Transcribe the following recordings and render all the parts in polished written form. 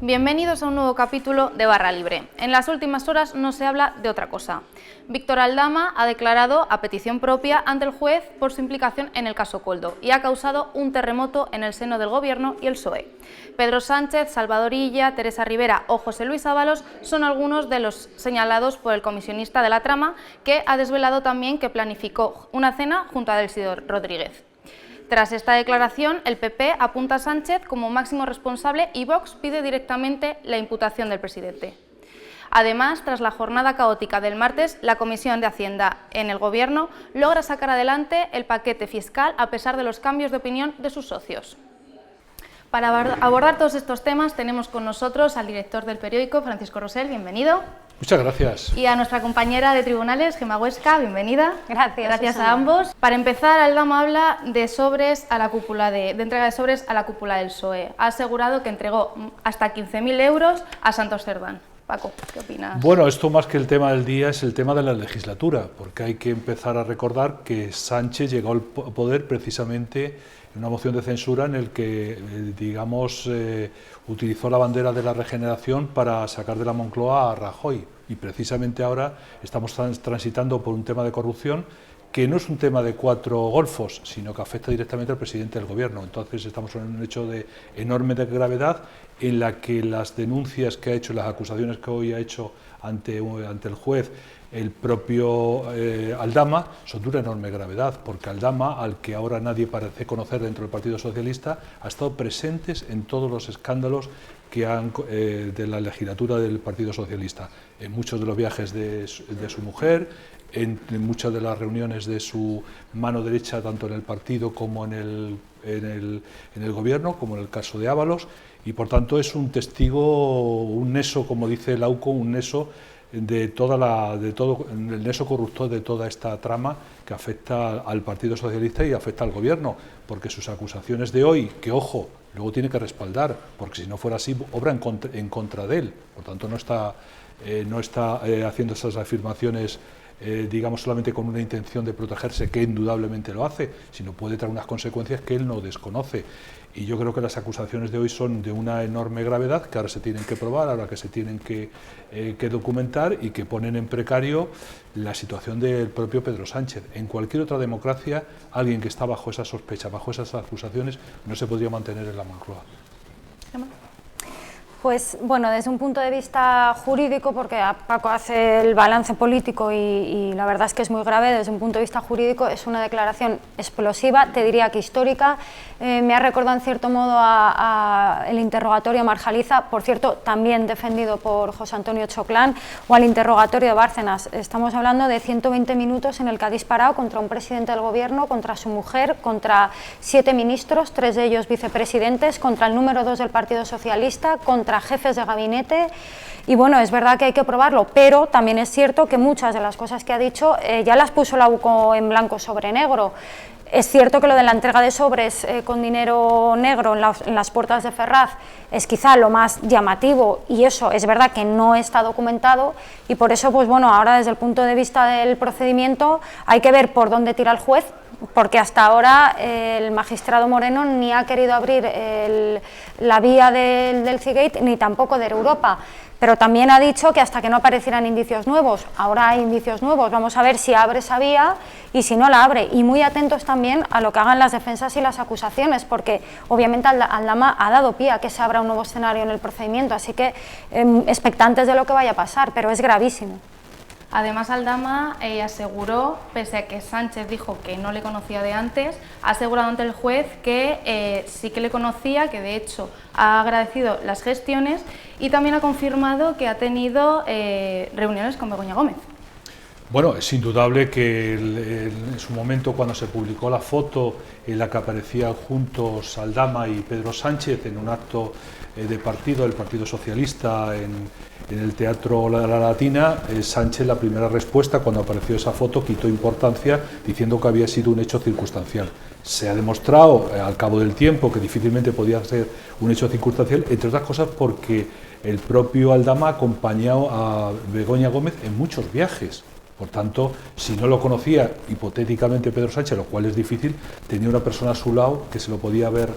Bienvenidos a un nuevo capítulo de Barra Libre. En las últimas horas no se habla de otra cosa. Víctor Aldama ha declarado a petición propia ante el juez por su implicación en el caso Koldo y ha causado un terremoto en el seno del Gobierno y el PSOE. Pedro Sánchez, Salvador Illa, Teresa Rivera o José Luis Ábalos son algunos de los señalados por el comisionista de la trama, que ha desvelado también que planificó una cena junto a Delcy Rodríguez. Tras esta declaración, el PP apunta a Sánchez como máximo responsable y Vox pide directamente la imputación del presidente. Además, tras la jornada caótica del martes, la Comisión de Hacienda en el Gobierno logra sacar adelante el paquete fiscal a pesar de los cambios de opinión de sus socios. Para abordar todos estos temas tenemos con nosotros al director del periódico, Francisco Rosell, bienvenido. Muchas gracias. Y a nuestra compañera de tribunales, Gemma Huesca, bienvenida. Gracias a ambos. Para empezar, Aldama habla de sobres a la cúpula de entrega de sobres a la cúpula del PSOE. Ha asegurado que entregó hasta 15.000 euros a Santos Cerdán. Paco, ¿qué opinas? Bueno, esto más que el tema del día es el tema de la legislatura, porque hay que empezar a recordar que Sánchez llegó al poder precisamente en una moción de censura en el que, utilizó la bandera de la regeneración para sacar de la Moncloa a Rajoy. Y precisamente ahora estamos transitando por un tema de corrupción que no es un tema de 4 golfos, sino que afecta directamente al presidente del Gobierno. Entonces estamos en un hecho de enorme gravedad en la que las denuncias que ha hecho, las acusaciones que hoy ha hecho ante el juez el propio Aldama son de una enorme gravedad, porque Aldama, al que ahora nadie parece conocer dentro del Partido Socialista, ha estado presente en todos los escándalos que de la legislatura del Partido Socialista, en muchos de los viajes de su mujer, en muchas de las reuniones de su mano derecha, tanto en el partido como en el Gobierno, como en el caso de Ábalos, y por tanto es un testigo, un neso, como dice el AUCO, un neso de todo el neso corruptor de toda esta trama que afecta al Partido Socialista y afecta al Gobierno, porque sus acusaciones de hoy, que ojo, luego tiene que respaldar, porque si no fuera así, obra en contra de él. Por tanto, no está haciendo esas afirmaciones solamente con una intención de protegerse, que indudablemente lo hace, sino puede traer unas consecuencias que él no desconoce. Y yo creo que las acusaciones de hoy son de una enorme gravedad, que ahora se tienen que probar, ahora que se tienen que documentar, y que ponen en precario la situación del propio Pedro Sánchez. En cualquier otra democracia, alguien que está bajo esa sospecha, bajo esas acusaciones, no se podría mantener en la Moncloa. Pues bueno, desde un punto de vista jurídico, porque Paco hace el balance político y la verdad es que es muy grave, desde un punto de vista jurídico es una declaración explosiva, te diría que histórica. Me ha recordado en cierto modo el interrogatorio a Marjaliza, por cierto también defendido por José Antonio Choclán, o al interrogatorio de Bárcenas. Estamos hablando de 120 minutos en el que ha disparado contra un presidente del Gobierno, contra su mujer, contra 7 ministros, 3 de ellos vicepresidentes, contra el número 2 del Partido Socialista, contra jefes de gabinete. Y bueno, es verdad que hay que probarlo, pero también es cierto que muchas de las cosas que ha dicho ya las puso la UCO en blanco sobre negro. Es cierto que lo de la entrega de sobres con dinero negro en las puertas de Ferraz es quizá lo más llamativo, y eso es verdad que no está documentado, y por eso, pues bueno, ahora desde el punto de vista del procedimiento hay que ver por dónde tira el juez, porque hasta ahora el magistrado Moreno ni ha querido abrir la vía del Cigate ni tampoco de Europa. Pero también ha dicho que hasta que no aparecieran indicios nuevos. Ahora hay indicios nuevos, vamos a ver si abre esa vía y si no la abre. Y muy atentos también a lo que hagan las defensas y las acusaciones, porque obviamente Aldama ha dado pie a que se abra un nuevo escenario en el procedimiento, así que expectantes de lo que vaya a pasar, pero es gravísimo. Además, Aldama aseguró, pese a que Sánchez dijo que no le conocía de antes, ha asegurado ante el juez que sí que le conocía, que de hecho ha agradecido las gestiones, y también ha confirmado que ha tenido reuniones con Begoña Gómez. Bueno, es indudable que en su momento, cuando se publicó la foto en la que aparecían juntos Aldama y Pedro Sánchez en un acto de partido, del Partido Socialista, en el Teatro La Latina, Sánchez, la primera respuesta cuando apareció esa foto, quitó importancia diciendo que había sido un hecho circunstancial. Se ha demostrado al cabo del tiempo que difícilmente podía ser un hecho circunstancial, entre otras cosas porque el propio Aldama ha acompañado a Begoña Gómez en muchos viajes. Por tanto, si no lo conocía hipotéticamente Pedro Sánchez, lo cual es difícil, tenía una persona a su lado que se lo podía haber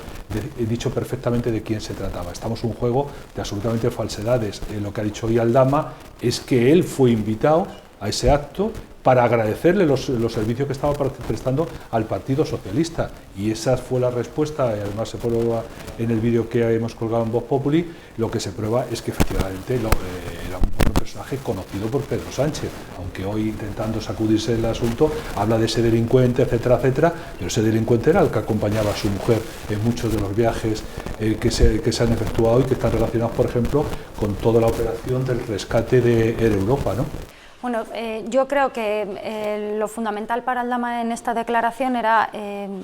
dicho perfectamente de quién se trataba. Estamos en un juego de absolutamente falsedades. Lo que ha dicho hoy Aldama es que él fue invitado a ese acto para agradecerle los servicios que estaba prestando al Partido Socialista, y esa fue la respuesta, y además se prueba en el vídeo que hemos colgado en Voz Populi. Lo que se prueba es que efectivamente era un personaje conocido por Pedro Sánchez, aunque hoy, intentando sacudirse el asunto, habla de ese delincuente, etcétera, etcétera, pero ese delincuente era el que acompañaba a su mujer en muchos de los viajes que se han efectuado y que están relacionados, por ejemplo, con toda la operación del rescate de Air Europa, ¿no? Bueno, yo creo que lo fundamental para Aldama en esta declaración era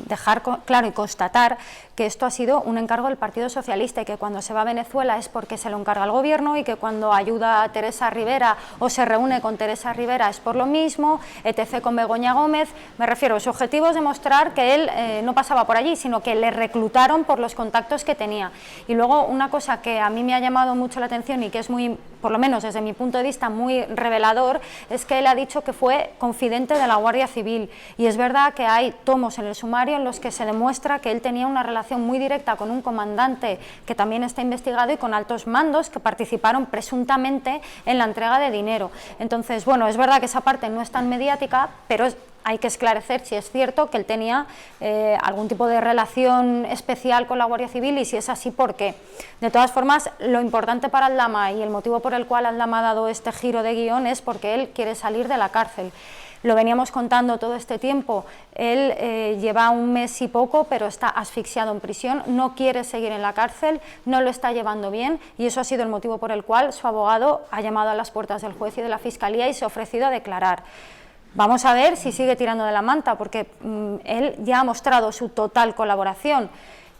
dejar claro y constatar que esto ha sido un encargo del Partido Socialista, y que cuando se va a Venezuela es porque se lo encarga el gobierno, y que cuando ayuda a Teresa Rivera o se reúne con Teresa Rivera es por lo mismo, etc. con Begoña Gómez. Me refiero, su objetivo es demostrar que él no pasaba por allí, sino que le reclutaron por los contactos que tenía. Y luego, una cosa que a mí me ha llamado mucho la atención y que es muy, por lo menos desde mi punto de vista, muy revelador, es que él ha dicho que fue confidente de la Guardia Civil, y es verdad que hay tomos en el sumario en los que se demuestra que él tenía una relación muy directa con un comandante que también está investigado y con altos mandos que participaron presuntamente en la entrega de dinero. Entonces, bueno, es verdad que esa parte no es tan mediática, pero hay que esclarecer si es cierto que él tenía algún tipo de relación especial con la Guardia Civil, y si es así, ¿por qué? De todas formas, lo importante para Aldama, y el motivo por el cual Aldama ha dado este giro de guión, es porque él quiere salir de la cárcel. Lo veníamos contando todo este tiempo, él lleva un mes y poco, pero está asfixiado en prisión, no quiere seguir en la cárcel, no lo está llevando bien, y eso ha sido el motivo por el cual su abogado ha llamado a las puertas del juez y de la Fiscalía y se ha ofrecido a declarar. Vamos a ver si sigue tirando de la manta, porque él ya ha mostrado su total colaboración.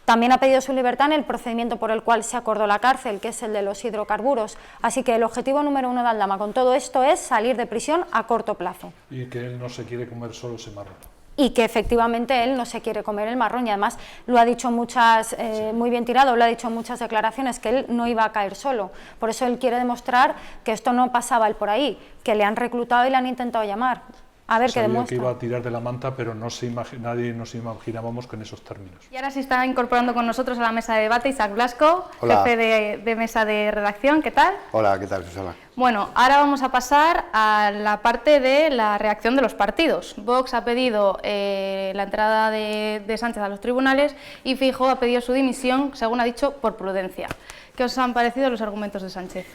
También ha pedido su libertad en el procedimiento por el cual se acordó la cárcel, que es el de los hidrocarburos. Así que el objetivo número uno de Aldama con todo esto es salir de prisión a corto plazo. Y que él no se quiere comer solo ese marrón. Y que efectivamente él no se quiere comer el marrón, y además lo ha dicho muchas, muy bien tirado, lo ha dicho en muchas declaraciones, que él no iba a caer solo. Por eso él quiere demostrar que esto no pasaba él por ahí, que le han reclutado y le han intentado llamar. A ver qué demuestra. Que iba a tirar de la manta, pero nadie nos imaginábamos que en esos términos. Y ahora se está incorporando con nosotros a la mesa de debate Isaac Blasco, Hola. jefe de mesa de redacción. ¿Qué tal? Hola, ¿qué tal, Susana? Bueno, ahora vamos a pasar a la parte de la reacción de los partidos. Vox ha pedido la entrada de Sánchez a los tribunales, y Feijóo ha pedido su dimisión, según ha dicho, por prudencia. ¿Qué os han parecido los argumentos de Sánchez?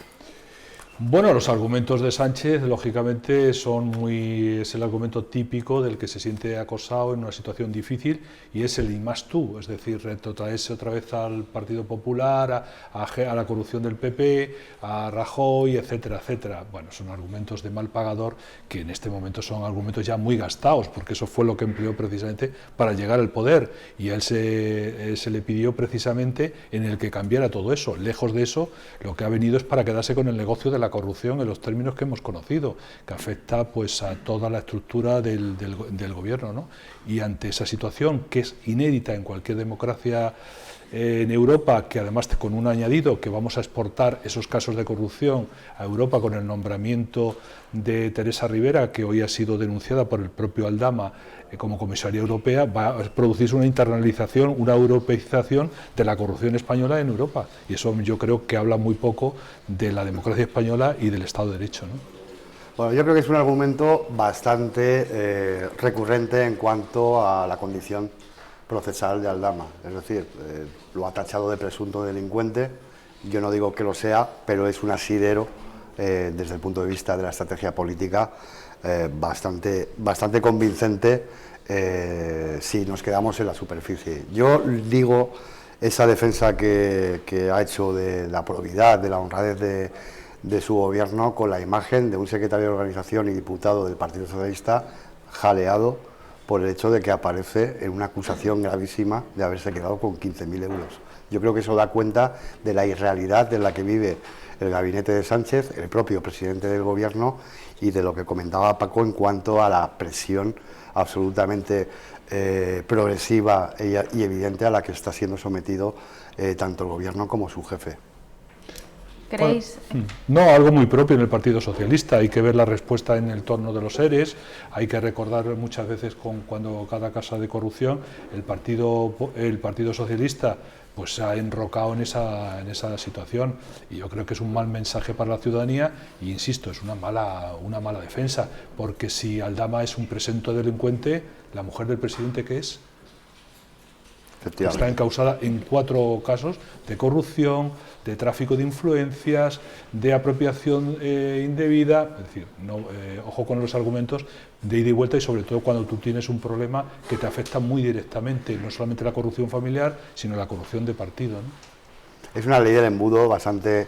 Bueno, los argumentos de Sánchez, lógicamente, es el argumento típico del que se siente acosado en una situación difícil, y es el y más tú, es decir, retrotraerse otra vez al Partido Popular, a la corrupción del PP, a Rajoy, etcétera, etcétera. Bueno, son argumentos de mal pagador que en este momento son argumentos ya muy gastados, porque eso fue lo que empleó precisamente para llegar al poder, y a él se le pidió precisamente en el que cambiara todo eso. Lejos de eso, lo que ha venido es para quedarse con el negocio de la corrupción en los términos que hemos conocido, que afecta pues a toda la estructura del gobierno, ¿no? Y ante esa situación, que es inédita en cualquier democracia en Europa, que además con un añadido, que vamos a exportar esos casos de corrupción a Europa con el nombramiento de Teresa Rivera, que hoy ha sido denunciada por el propio Aldama como comisaria europea, va a producirse una internalización, una europeización de la corrupción española en Europa, y eso yo creo que habla muy poco de la democracia española y del Estado de Derecho, ¿no? Bueno, yo creo que es un argumento bastante recurrente en cuanto a la condición procesal de Aldama, es decir, lo ha tachado de presunto delincuente. Yo no digo que lo sea, pero es un asidero desde el punto de vista de la estrategia política bastante convincente si nos quedamos en la superficie. Yo digo, esa defensa que ha hecho de la probidad, de la honradez de su gobierno, con la imagen de un secretario de organización y diputado del Partido Socialista jaleado por el hecho de que aparece en una acusación gravísima de haberse quedado con 15.000 euros. Yo creo que eso da cuenta de la irrealidad en la que vive el gabinete de Sánchez, el propio presidente del gobierno, y de lo que comentaba Paco en cuanto a la presión absolutamente progresiva y evidente a la que está siendo sometido tanto el gobierno como su jefe. ¿Creéis? No, algo muy propio en el Partido Socialista. Hay que ver la respuesta en el torno de los ERES, hay que recordar muchas veces cuando cada caso de corrupción el Partido Socialista pues se ha enrocado en esa situación, y yo creo que es un mal mensaje para la ciudadanía, e insisto, es una mala defensa, porque si Aldama es un presunto delincuente, la mujer del presidente, ¿qué es? Está encausada en 4 casos de corrupción, de tráfico de influencias, de apropiación indebida. Es decir, ojo con los argumentos de ida y vuelta, y sobre todo cuando tú tienes un problema que te afecta muy directamente, no solamente la corrupción familiar, sino la corrupción de partido, ¿no? Es una ley del embudo bastante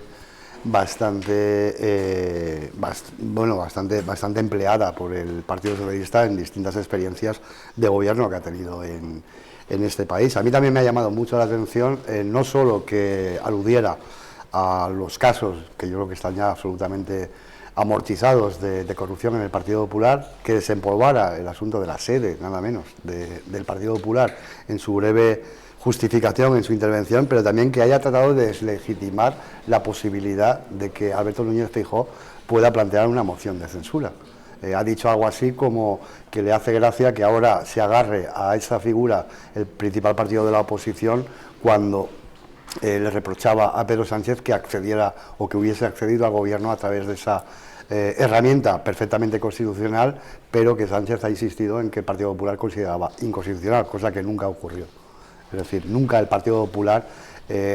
empleada por el Partido Socialista en distintas experiencias de gobierno que ha tenido en este país. A mí también me ha llamado mucho la atención, no solo que aludiera a los casos, que yo creo que están ya absolutamente amortizados de corrupción en el Partido Popular, que desempolvara el asunto de la sede, nada menos, del Partido Popular en su breve justificación, en su intervención, pero también que haya tratado de deslegitimar la posibilidad de que Alberto Núñez Feijóo pueda plantear una moción de censura. Ha dicho algo así como que le hace gracia que ahora se agarre a esa figura el principal partido de la oposición, cuando le reprochaba a Pedro Sánchez que accediera o que hubiese accedido al gobierno a través de esa herramienta perfectamente constitucional, pero que Sánchez ha insistido en que el Partido Popular consideraba inconstitucional, cosa que nunca ocurrió. Es decir, nunca el Partido Popular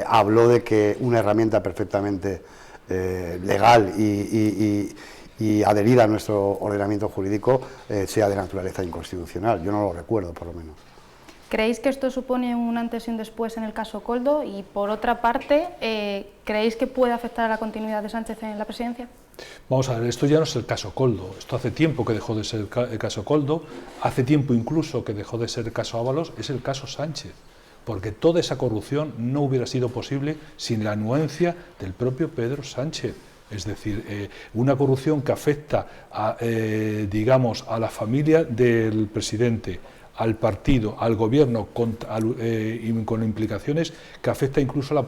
habló de que una herramienta perfectamente legal y adherida a nuestro ordenamiento jurídico sea de naturaleza inconstitucional. Yo no lo recuerdo, por lo menos. ¿Creéis que esto supone un antes y un después en el caso Koldo? Y por otra parte, ¿creéis que puede afectar a la continuidad de Sánchez en la presidencia? Vamos a ver, esto ya no es el caso Koldo, esto hace tiempo que dejó de ser el caso Koldo, hace tiempo incluso que dejó de ser el caso Ábalos, es el caso Sánchez, porque toda esa corrupción no hubiera sido posible sin la anuencia del propio Pedro Sánchez. Es decir, una corrupción que afecta digamos, a la familia del presidente, al partido, al gobierno, y con implicaciones que afecta incluso a la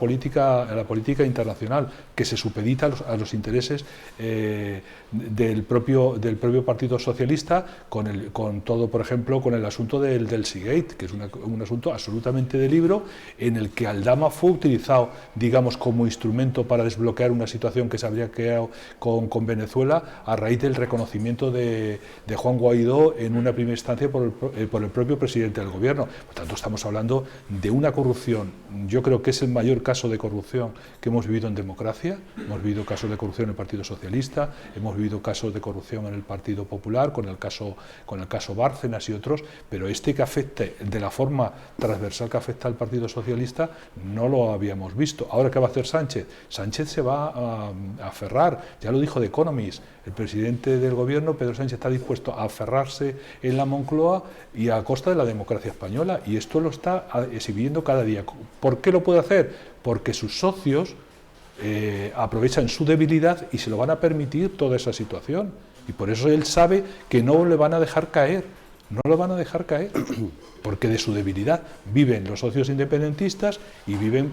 política internacional, que se supedita a los intereses del propio Partido Socialista, con todo, por ejemplo, con el asunto del Seagate, que es un asunto absolutamente de libro, en el que Aldama fue utilizado, digamos, como instrumento para desbloquear una situación que se habría creado con Venezuela a raíz del reconocimiento de Juan Guaidó en una primera instancia por el propio presidente del gobierno. Por tanto, estamos hablando de una corrupción, yo creo que es el mayor caso de corrupción que hemos vivido en democracia. Hemos vivido casos de corrupción en el Partido Socialista, hemos vivido casos de corrupción en el Partido Popular, con el caso Bárcenas y otros, pero este que afecte de la forma transversal que afecta al Partido Socialista no lo habíamos visto. Ahora, ¿qué va a hacer Sánchez? Sánchez se va a aferrar, ya lo dijo The Economist, el presidente del gobierno, Pedro Sánchez, está dispuesto a aferrarse en la Moncloa y a costa de la democracia española, y esto lo está exhibiendo cada día. ¿Por qué lo puede hacer? Porque sus socios aprovechan su debilidad y se lo van a permitir toda esa situación, y por eso él sabe que no le van a dejar caer, porque de su debilidad viven los socios independentistas y viven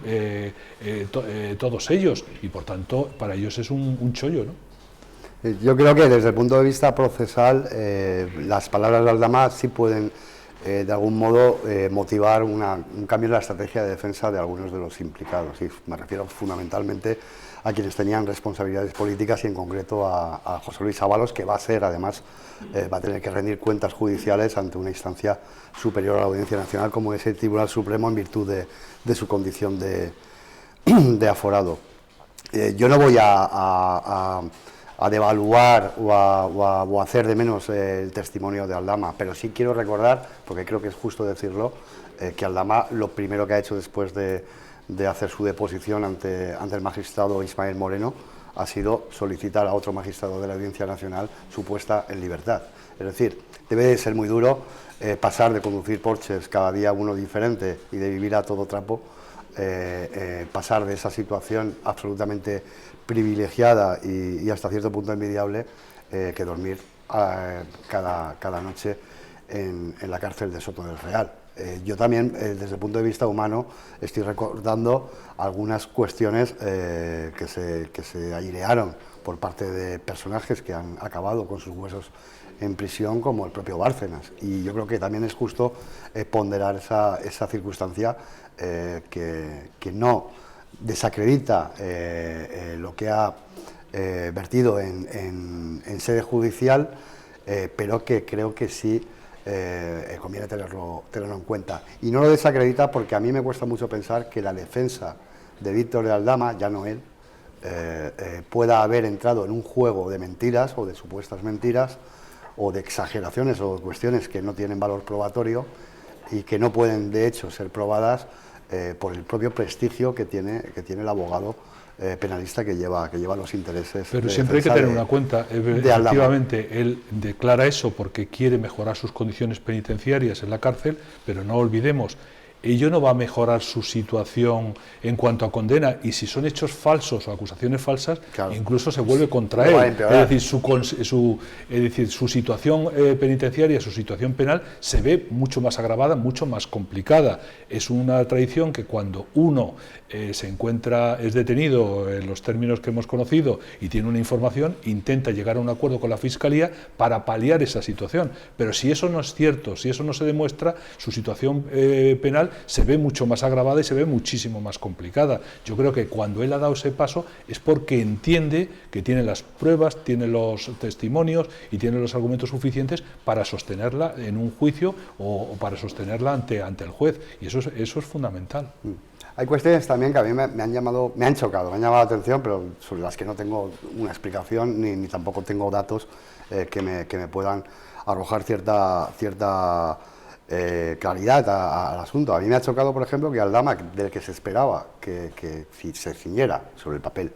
todos ellos, y por tanto para ellos es un chollo, ¿no? Yo creo que desde el punto de vista procesal las palabras de Aldama sí pueden de algún modo motivar un cambio en la estrategia de defensa de algunos de los implicados, y me refiero fundamentalmente a quienes tenían responsabilidades políticas, y en concreto a José Luis Ábalos, que va a tener que rendir cuentas judiciales ante una instancia superior a la Audiencia Nacional, como es el Tribunal Supremo, en virtud de su condición de aforado. Yo no voy a devaluar o a hacer de menos el testimonio de Aldama, pero sí quiero recordar, porque creo que es justo decirlo, que Aldama lo primero que ha hecho después de hacer su deposición ante el magistrado Ismael Moreno ha sido solicitar a otro magistrado de la Audiencia Nacional su puesta en libertad. Es decir, debe de ser muy duro pasar de conducir Porsches cada día uno diferente y de vivir a todo trapo, pasar de esa situación absolutamente privilegiada y hasta cierto punto envidiable, que dormir cada noche en la cárcel de Soto del Real. Yo también, desde el punto de vista humano, estoy recordando algunas cuestiones que se airearon por parte de personajes que han acabado con sus huesos en prisión, como el propio Bárcenas. Y yo creo que también es justo ponderar esa circunstancia que no desacredita lo que ha vertido en sede judicial, pero que creo que sí conviene tenerlo en cuenta. Y no lo desacredita porque a mí me cuesta mucho pensar que la defensa de Víctor de Aldama, ya no él, pueda haber entrado en un juego de mentiras o de supuestas mentiras o de exageraciones o de cuestiones que no tienen valor probatorio y que no pueden de hecho ser probadas por el propio prestigio que tiene el abogado penalista que lleva los intereses. Pero siempre hay que tener una cuenta, efectivamente, él declara eso porque quiere mejorar sus condiciones penitenciarias en la cárcel, pero no olvidemos, ello no va a mejorar su situación en cuanto a condena, y si son hechos falsos o acusaciones falsas, claro, incluso se vuelve contra él. Es decir, su situación penitenciaria, su situación penal se ve mucho más agravada, mucho más complicada. Es una tradición que cuando uno es detenido en los términos que hemos conocido y tiene una información, intenta llegar a un acuerdo con la Fiscalía para paliar esa situación. Pero si eso no es cierto, si eso no se demuestra, su situación penal se ve mucho más agravada y se ve muchísimo más complicada. Yo creo que cuando él ha dado ese paso es porque entiende que tiene las pruebas, tiene los testimonios y tiene los argumentos suficientes para sostenerla en un juicio o para sostenerla ante el juez, y eso es fundamental. Hay cuestiones también que a mí me han chocado, me han llamado la atención, pero sobre las que no tengo una explicación ni tampoco tengo datos que me puedan arrojar cierta claridad al asunto. A mí me ha chocado, por ejemplo, que Aldama, del que se esperaba que se ciñera sobre el papel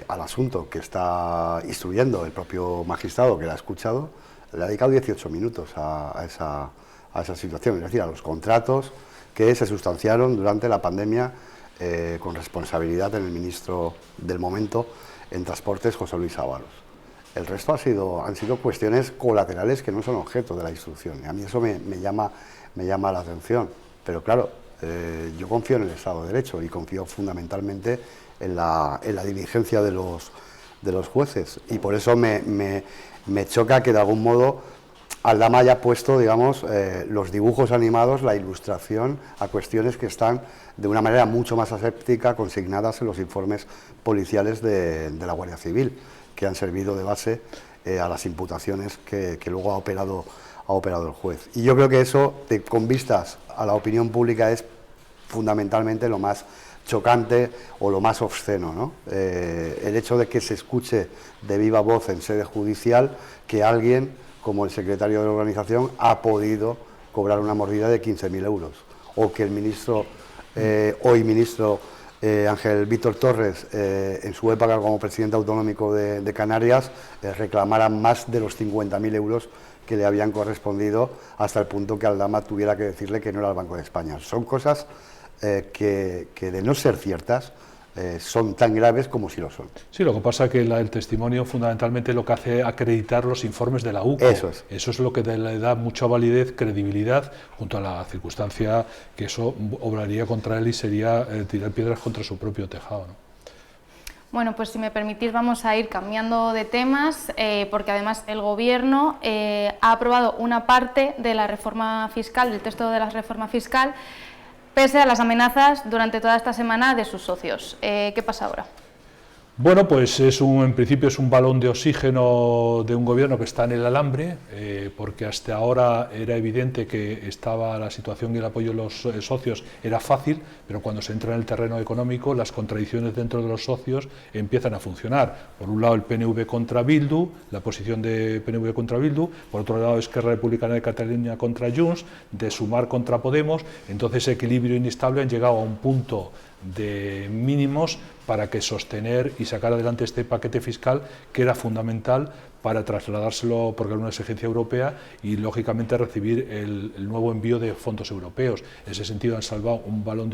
al asunto que está instruyendo el propio magistrado que la ha escuchado, le ha dedicado 18 minutos a esa situación, es decir, a los contratos que se sustanciaron durante la pandemia con responsabilidad en el ministro del momento en Transportes, José Luis Ábalos. El resto han sido cuestiones colaterales que no son objeto de la instrucción. Y a mí eso me llama la atención. Pero claro, yo confío en el Estado de Derecho y confío fundamentalmente en la diligencia de los jueces. Y por eso me choca que de algún modo Aldama haya puesto, digamos, los dibujos animados, la ilustración a cuestiones que están de una manera mucho más aséptica consignadas en los informes policiales de la Guardia Civil, que han servido de base a las imputaciones que luego ha operado el juez. Y yo creo que eso, con vistas a la opinión pública, es fundamentalmente lo más chocante o lo más obsceno, ¿no? El hecho de que se escuche de viva voz en sede judicial que alguien, como el secretario de la organización, ha podido cobrar una mordida de 15.000 euros, o que el ministro, hoy ministro Ángel Víctor Torres, en su época como presidente autonómico de Canarias, reclamara más de los 50.000 euros que le habían correspondido, hasta el punto que Aldama tuviera que decirle que no era el Banco de España. Son cosas que de no ser ciertas, son tan graves como si lo son. Sí, lo que pasa es que el testimonio fundamentalmente lo que hace es acreditar los informes de la UCO. Eso es lo que le da mucha validez, credibilidad, junto a la circunstancia que eso obraría contra él y sería tirar piedras contra su propio tejado, ¿no? Bueno, pues si me permitís vamos a ir cambiando de temas, porque además el Gobierno ha aprobado una parte de la reforma fiscal, del texto de la reforma fiscal, pese a las amenazas durante toda esta semana de sus socios. ¿Qué pasa ahora? Bueno, pues en principio es un balón de oxígeno de un gobierno que está en el alambre, porque hasta ahora era evidente que estaba la situación y el apoyo de los socios era fácil, pero cuando se entra en el terreno económico las contradicciones dentro de los socios empiezan a funcionar. Por un lado el PNV contra Bildu, la posición de PNV contra Bildu, por otro lado Esquerra Republicana de Cataluña contra Junts, de Sumar contra Podemos. Entonces ese equilibrio inestable han llegado a un punto de mínimos para que sostener y sacar adelante este paquete fiscal, que era fundamental para trasladárselo, porque era una exigencia europea, y lógicamente recibir el nuevo envío de fondos europeos. En ese sentido han salvado un balón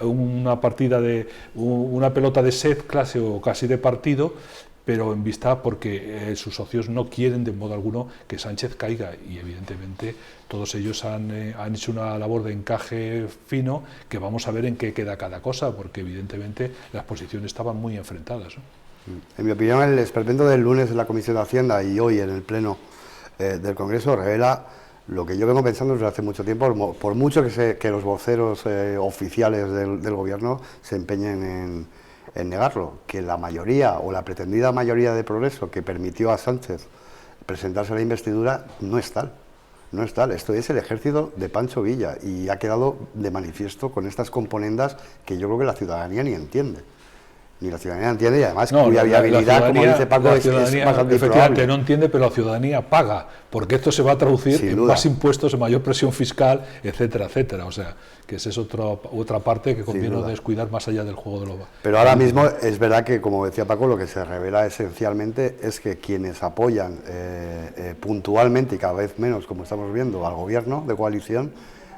una partida de una pelota de set clase o casi de partido, pero en vista porque sus socios no quieren de modo alguno que Sánchez caiga, y evidentemente todos ellos han hecho una labor de encaje fino, que vamos a ver en qué queda cada cosa, porque evidentemente las posiciones estaban muy enfrentadas, ¿no? En mi opinión, el esperpento del lunes en la Comisión de Hacienda y hoy en el Pleno del Congreso revela lo que yo vengo pensando desde hace mucho tiempo, por mucho que los voceros oficiales del Gobierno se empeñen en negarlo, que la mayoría o la pretendida mayoría de progreso que permitió a Sánchez presentarse a la investidura no es tal. No es tal, esto es el ejército de Pancho Villa y ha quedado de manifiesto con estas componendas que yo creo que la ciudadanía ni entiende. Ni la ciudadanía entiende y además cuya viabilidad, como dice Paco, es bastante efectivamente no entiende, pero la ciudadanía paga, porque esto se va a traducir en más impuestos, en mayor presión fiscal, etcétera, etcétera. O sea, que esa es otra parte que conviene no descuidar más allá del juego de lo... Pero ahora mismo es verdad que, como decía Paco, lo que se revela esencialmente es que quienes apoyan puntualmente y cada vez menos, como estamos viendo, al gobierno de coalición,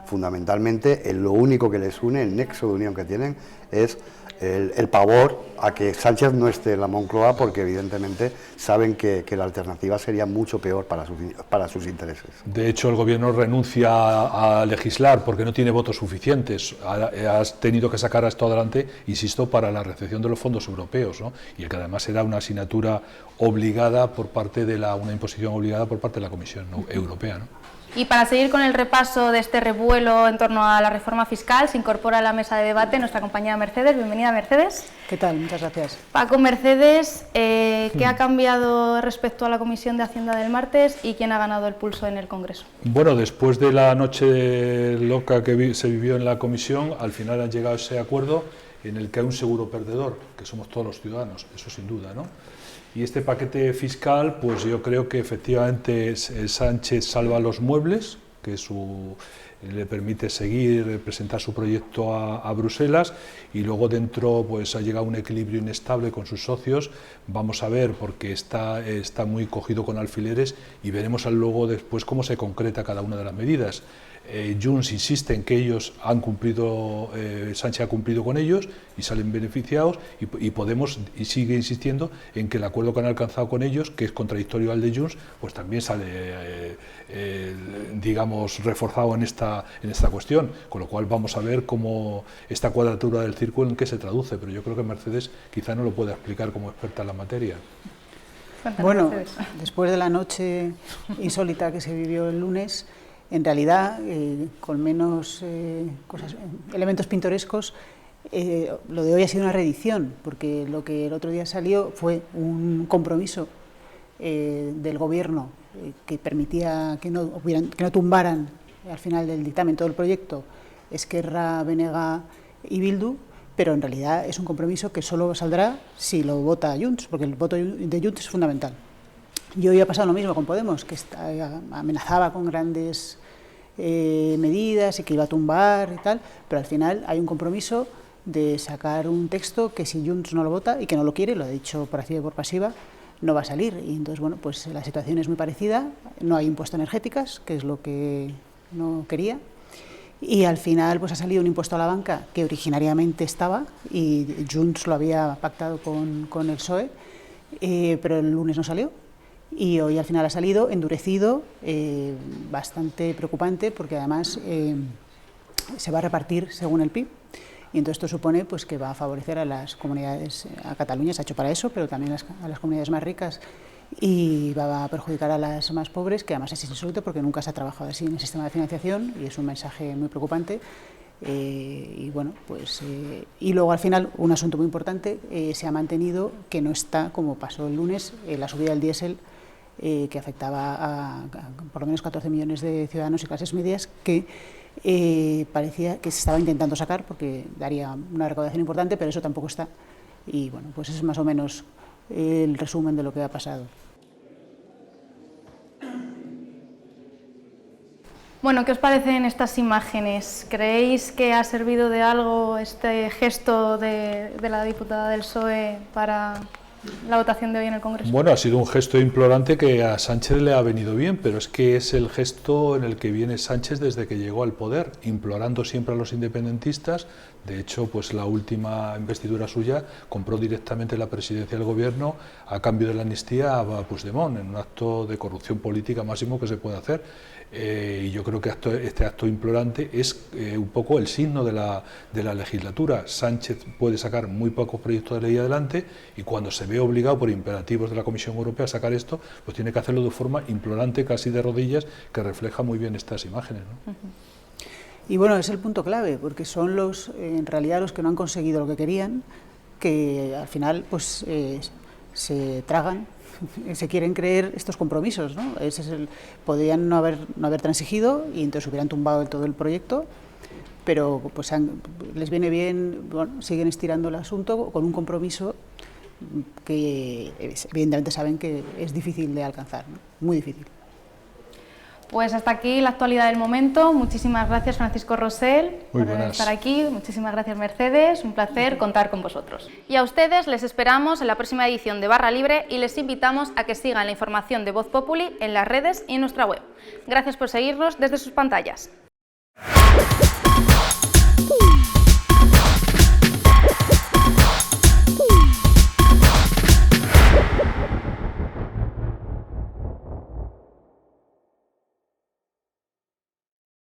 fundamentalmente lo único que les une, el nexo de unión que tienen, es el pavor a que Sánchez no esté en la Moncloa, porque evidentemente saben que la alternativa sería mucho peor para sus intereses. De hecho, el Gobierno renuncia a legislar porque no tiene votos suficientes. Has tenido que sacar esto adelante, insisto, para la recepción de los fondos europeos, ¿no? Y que además era una asignatura obligada por parte de una imposición obligada por parte de la Comisión Europea, ¿no? Y para seguir con el repaso de este revuelo en torno a la reforma fiscal, se incorpora a la mesa de debate nuestra compañera Mercedes. Bienvenida, Mercedes. ¿Qué tal? Muchas gracias. Paco, Mercedes, ¿qué ha cambiado respecto a la Comisión de Hacienda del martes y quién ha ganado el pulso en el Congreso? Bueno, después de la noche loca que se vivió en la Comisión, al final han llegado a ese acuerdo en el que hay un seguro perdedor, que somos todos los ciudadanos, eso sin duda, ¿no? Y este paquete fiscal, pues yo creo que efectivamente Sánchez salva los muebles, que le permite seguir, presentar su proyecto a Bruselas, y luego dentro pues ha llegado a un equilibrio inestable con sus socios. Vamos a ver, porque está muy cogido con alfileres, y veremos luego después cómo se concreta cada una de las medidas. Junts insiste en que ellos han cumplido, Sánchez ha cumplido con ellos y salen beneficiados, y Podemos sigue insistiendo en que el acuerdo que han alcanzado con ellos, que es contradictorio al de Junts, pues también sale, digamos, reforzado en esta cuestión, con lo cual vamos a ver cómo esta cuadratura del círculo en qué se traduce, pero yo creo que Mercedes quizá no lo pueda explicar como experta en la materia. Bueno, después de la noche insólita que se vivió el lunes, en realidad, con menos elementos pintorescos, lo de hoy ha sido una reedición, porque lo que el otro día salió fue un compromiso del Gobierno que permitía que no tumbaran al final del dictamen todo el proyecto Esquerra, BNG y Bildu, pero en realidad es un compromiso que solo saldrá si lo vota Junts, porque el voto de Junts es fundamental. Y hoy ha pasado lo mismo con Podemos, que amenazaba con grandes medidas y que iba a tumbar y tal, pero al final hay un compromiso de sacar un texto que si Junts no lo vota y que no lo quiere, lo ha dicho por activa y por pasiva, no va a salir. Y entonces, bueno, pues la situación es muy parecida, no hay impuesto a energéticas, que es lo que no quería, y al final pues ha salido un impuesto a la banca que originariamente estaba y Junts lo había pactado con el PSOE, pero el lunes no salió. Y hoy al final ha salido endurecido, bastante preocupante, porque además se va a repartir según el PIB, y entonces esto supone pues, que va a favorecer a las comunidades, a Cataluña se ha hecho para eso, pero también a las comunidades más ricas, y va a perjudicar a las más pobres, que además es insólito porque nunca se ha trabajado así en el sistema de financiación, y es un mensaje muy preocupante. Y bueno, pues y luego al final un asunto muy importante, se ha mantenido que no está, como pasó el lunes, la subida del diésel, que afectaba a por lo menos 14 millones de ciudadanos y clases medias, que parecía que se estaba intentando sacar porque daría una recaudación importante, pero eso tampoco está. Y bueno, pues eso es más o menos el resumen de lo que ha pasado. Bueno, ¿qué os parecen estas imágenes? ¿Creéis que ha servido de algo este gesto de la diputada del PSOE para la votación de hoy en el Congreso? Bueno, ha sido un gesto implorante que a Sánchez le ha venido bien, pero es que es el gesto en el que viene Sánchez desde que llegó al poder, implorando siempre a los independentistas. De hecho, pues la última investidura suya compró directamente la presidencia del gobierno a cambio de la amnistía a Puigdemont, en un acto de corrupción política máximo que se puede hacer. Y yo creo que este acto implorante es un poco el signo de la legislatura. Sánchez puede sacar muy pocos proyectos de ley adelante y cuando se ve obligado por imperativos de la Comisión Europea a sacar esto, pues tiene que hacerlo de forma implorante, casi de rodillas, que refleja muy bien estas imágenes, ¿no? Y bueno, es el punto clave, porque son en realidad los que no han conseguido lo que querían, que al final pues se tragan, se quieren creer estos compromisos, ¿no? Podrían no haber transigido y entonces hubieran tumbado del todo el proyecto, pero pues les viene bien, bueno, siguen estirando el asunto con un compromiso que evidentemente saben que es difícil de alcanzar, ¿no? Muy difícil. Pues hasta aquí la actualidad del momento. Muchísimas gracias, Francisco Rosell, por estar aquí. Muchísimas gracias, Mercedes. Un placer contar con vosotros. Y a ustedes les esperamos en la próxima edición de Barra Libre y les invitamos a que sigan la información de Voz Populi en las redes y en nuestra web. Gracias por seguirnos desde sus pantallas.